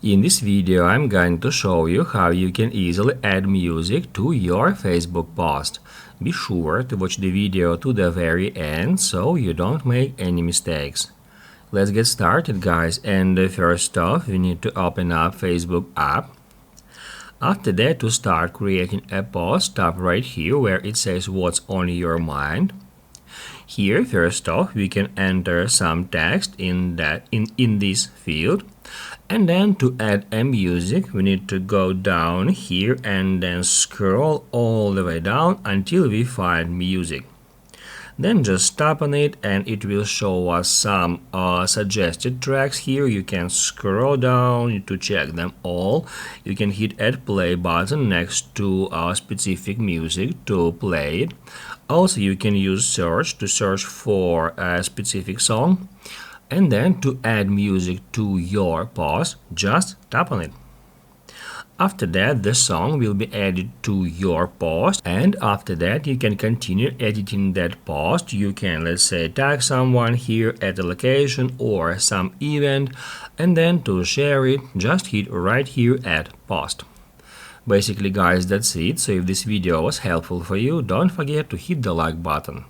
In this video, I'm going to show you how you can easily add music to your Facebook post. Be sure to watch the video to the very end so you don't make any mistakes. Let's get started, guys, and first off, we need to open up Facebook app. After that, to start creating a post, tap right here where it says what's on your mind. Here, first off, we can enter some text in this field. And then to add a music, we need to go down here and then scroll all the way down until we find music. Then just tap on it and it will show us some suggested tracks here. You can scroll down to check them all. You can hit add play button next to specific music to play it. Also, you can use search to search for a specific song. And then to add music to your post, just tap on it. After that, the song will be added to your post, and after that you can continue editing that post. You can, let's say, tag someone here at the location or some event, and then to share it, just hit right here at post. Basically, guys, that's it. So if this video was helpful for you, don't forget to hit the like button.